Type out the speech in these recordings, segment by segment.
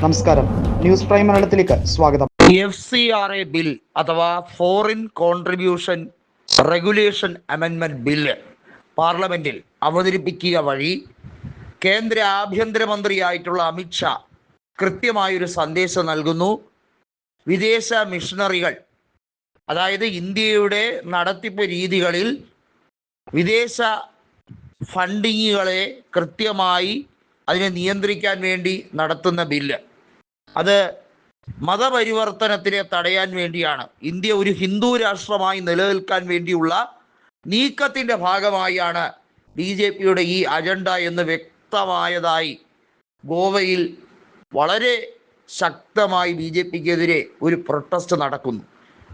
നമസ്കാരം, news prime മലയാളത്തിലേക്ക് സ്വാഗതം. FCRA ബിൽ അഥവാ ഫോറിൻ കോൺട്രിബ്യൂഷൻ റെഗുലേഷൻ അമെൻമെന്റ് ബില്ല് പാർലമെന്റിൽ അവതരിപ്പിക്കുക വഴി കേന്ദ്ര ആഭ്യന്തരമന്ത്രിയായിട്ടുള്ള അമിത്ഷാ കൃത്യമായൊരു സന്ദേശം നൽകുന്നു. വിദേശ മിഷണറികൾ, അതായത് ഇന്ത്യയുടെ നടത്തിപ്പ് രീതികളിൽ വിദേശ ഫണ്ടിങ്ങുകളെ കൃത്യമായി അതിനെ നിയന്ത്രിക്കാൻ വേണ്ടി നടത്തുന്ന ബില്ല്, അത് മതപരിവർത്തനത്തിനെ തടയാൻ വേണ്ടിയാണ്. ഇന്ത്യ ഒരു ഹിന്ദു രാഷ്ട്രമായി നിലനിൽക്കാൻ വേണ്ടിയുള്ള നീക്കത്തിൻ്റെ ഭാഗമായാണ് BJPയുടെ ഈ അജണ്ട എന്ന് വ്യക്തമായതായി ഗോവയിൽ വളരെ ശക്തമായി BJPക്കെതിരെ ഒരു പ്രൊട്ടസ്റ്റ് നടക്കുന്നു.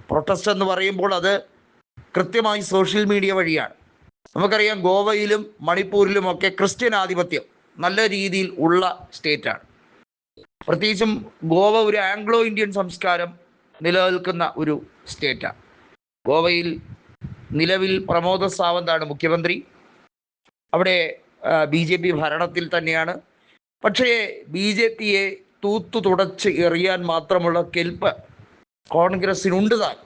പ്രൊട്ടസ്റ്റ് എന്ന് പറയുമ്പോൾ അത് കൃത്യമായി സോഷ്യൽ മീഡിയ വഴിയാണ്. നമുക്കറിയാം, ഗോവയിലും മണിപ്പൂരിലുമൊക്കെ ക്രിസ്ത്യൻ ആധിപത്യം നല്ല രീതിയിൽ ഉള്ള സ്റ്റേറ്റാണ്. പ്രത്യേകിച്ചും ഗോവ ഒരു ആംഗ്ലോ ഇന്ത്യൻ സംസ്കാരം നിലനിൽക്കുന്ന ഒരു സ്റ്റേറ്റാണ്. ഗോവയിൽ നിലവിൽ പ്രമോദ് സാവന്താണ് മുഖ്യമന്ത്രി. അവിടെ BJP ഭരണത്തിൽ തന്നെയാണ്. പക്ഷേ BJPയെ തൂത്തു തുടച്ച് എറിയാൻ മാത്രമുള്ള കെൽപ്പ് കോൺഗ്രസിനുണ്ട് താൻ.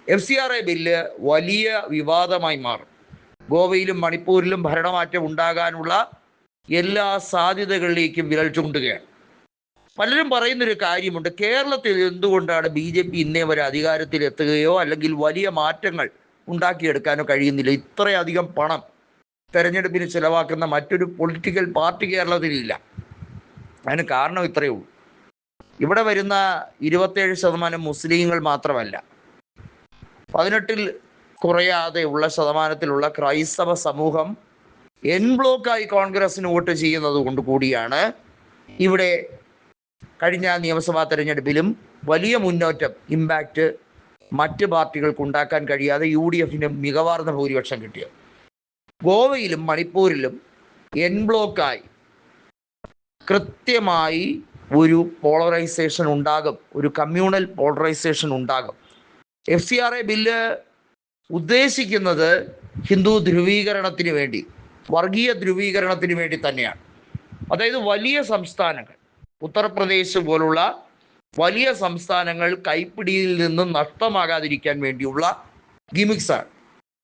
FCRA ബില്ല് വലിയ വിവാദമായി മാറും. ഗോവയിലും മണിപ്പൂരിലും ഭരണമാറ്റം ഉണ്ടാകാനുള്ള എല്ലാ സാധ്യതകളിലേക്കും വിരൽ ചൂണ്ടുകയാണ്. പലരും പറയുന്നൊരു കാര്യമുണ്ട്, കേരളത്തിൽ എന്തുകൊണ്ടാണ് BJP ഇന്നേ വരെ അധികാരത്തിൽ എത്തുകയോ അല്ലെങ്കിൽ വലിയ മാറ്റങ്ങൾ ഉണ്ടാക്കിയെടുക്കാനോ കഴിയുന്നില്ല? ഇത്രയധികം പണം തെരഞ്ഞെടുപ്പിന് ചിലവാക്കുന്ന മറ്റൊരു പൊളിറ്റിക്കൽ പാർട്ടി കേരളത്തിലില്ല. അതിന് കാരണം ഇത്രയേ ഉള്ളൂ. ഇവിടെ വരുന്ന 27% മുസ്ലിങ്ങൾ മാത്രമല്ല, 18-ൽ കുറയാതെ ഉള്ള ശതമാനത്തിലുള്ള ക്രൈസ്തവ സമൂഹം എൻ ബ്ലോക്കായി കോൺഗ്രസിന് വോട്ട് ചെയ്യുന്നത് കൊണ്ട് കൂടിയാണ് ഇവിടെ കഴിഞ്ഞ നിയമസഭാ തെരഞ്ഞെടുപ്പിലും വലിയ മുന്നേറ്റം, ഇമ്പാക്റ്റ് മറ്റ് പാർട്ടികൾക്ക് ഉണ്ടാക്കാൻ കഴിയാതെ UDFന് മികവാർന്ന ഭൂരിപക്ഷം കിട്ടിയത്. ഗോവയിലും മണിപ്പൂരിലും എൻ ബ്ലോക്കായി കൃത്യമായി ഒരു പോളറൈസേഷൻ ഉണ്ടാകും, ഒരു കമ്മ്യൂണൽ പോളറൈസേഷൻ ഉണ്ടാകും. FCRA ബില്ല് ഉദ്ദേശിക്കുന്നത് ഹിന്ദു ധ്രുവീകരണത്തിന് വേണ്ടി, വർഗീയ ധ്രുവീകരണത്തിന് വേണ്ടി തന്നെയാണ്. അതായത് വലിയ സംസ്ഥാനങ്ങൾ, ഉത്തർപ്രദേശ് പോലുള്ള വലിയ സംസ്ഥാനങ്ങൾ കൈപ്പിടിയിൽ നിന്നും നഷ്ടമാകാതിരിക്കാൻ വേണ്ടിയുള്ള ഗിമിക്സാണ്.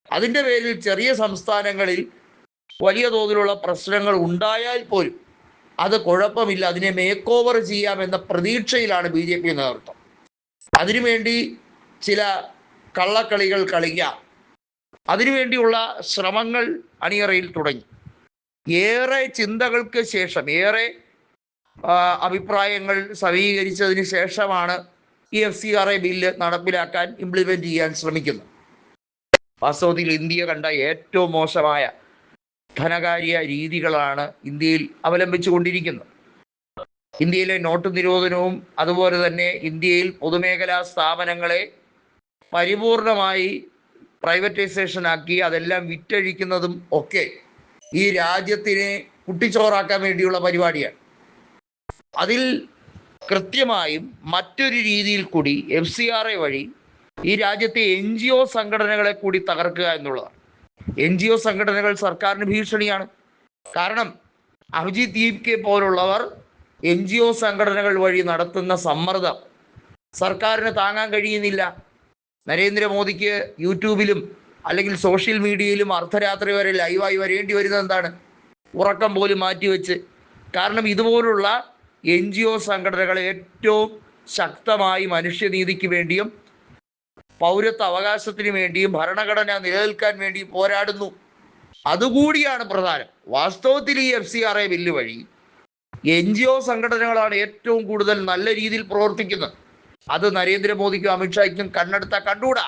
അതിൻ്റെ പേരിൽ ചെറിയ സംസ്ഥാനങ്ങളിൽ വലിയ തോതിലുള്ള പ്രശ്നങ്ങൾ ഉണ്ടായാൽ പോലും അത് കുഴപ്പമില്ല, അതിനെ മേക്ക് ഓവർ ചെയ്യാമെന്ന പ്രതീക്ഷയിലാണ് BJP നേതൃത്വം. അതിനുവേണ്ടി ചില കള്ളക്കളികൾ കളിക്കാം, അതിനുവേണ്ടിയുള്ള ശ്രമങ്ങൾ അണിയറയിൽ തുടങ്ങി. ഏറെ ചിന്തകൾക്ക് ശേഷം, ഏറെ അഭിപ്രായങ്ങൾ സമീകരിച്ചതിന് ശേഷമാണ് ഈ FCRA ബില്ല് നടപ്പിലാക്കാൻ, ഇംപ്ലിമെൻ്റ് ചെയ്യാൻ ശ്രമിക്കുന്നത്. വാസ്തവത്തിൽ ഇന്ത്യ കണ്ട ഏറ്റവും മോശമായ ധനകാര്യ രീതികളാണ് ഇന്ത്യയിൽ അവലംബിച്ചു കൊണ്ടിരിക്കുന്നത്. ഇന്ത്യയിലെ നോട്ട് നിരോധനവും അതുപോലെ തന്നെ ഇന്ത്യയിൽ പൊതുമേഖലാ സ്ഥാപനങ്ങളെ പരിപൂർണമായി പ്രൈവറ്റൈസേഷൻ ആക്കി അതെല്ലാം വിറ്റഴിക്കുന്നതും ഒക്കെ ഈ രാജ്യത്തിനെ കുട്ടിച്ചോറാക്കാൻ വേണ്ടിയുള്ള പരിപാടിയാണ്. അതിൽ കൃത്യമായും മറ്റൊരു രീതിയിൽ കൂടി FCRA വഴി ഈ രാജ്യത്തെ NGO സംഘടനകളെ കൂടി തകർക്കുക എന്നുള്ളതാണ്. NGO സംഘടനകൾ സർക്കാരിന് ഭീഷണിയാണ്. കാരണം അഭിജിത്ത് ദീപ്കെ പോലുള്ളവർ NGO സംഘടനകൾ വഴി നടത്തുന്ന സമ്മർദ്ദം സർക്കാരിന് താങ്ങാൻ കഴിയുന്നില്ല. നരേന്ദ്രമോദിക്ക് യൂട്യൂബിലും അല്ലെങ്കിൽ സോഷ്യൽ മീഡിയയിലും അർദ്ധരാത്രി വരെ ലൈവായി വരേണ്ടി വരുന്നത് എന്താണ്? ഉറക്കം പോലും മാറ്റിവെച്ച്. കാരണം ഇതുപോലുള്ള NGO സംഘടനകൾ ഏറ്റവും ശക്തമായി മനുഷ്യനീതിക്ക് വേണ്ടിയും പൗരത്വ അവകാശത്തിന് വേണ്ടിയും ഭരണഘടന നിലനിൽക്കാൻ വേണ്ടിയും പോരാടുന്നു. അതുകൂടിയാണ് പ്രധാനം. വാസ്തവത്തിൽ ഈ FCRA ബില്ല് വഴി NGO സംഘടനകളാണ് ഏറ്റവും കൂടുതൽ നല്ല രീതിയിൽ പ്രവർത്തിക്കുന്നത്. അത് നരേന്ദ്രമോദിക്കും അമിത്ഷായ്ക്കും കണ്ണെടുത്താൽ കണ്ടുകൂടാ.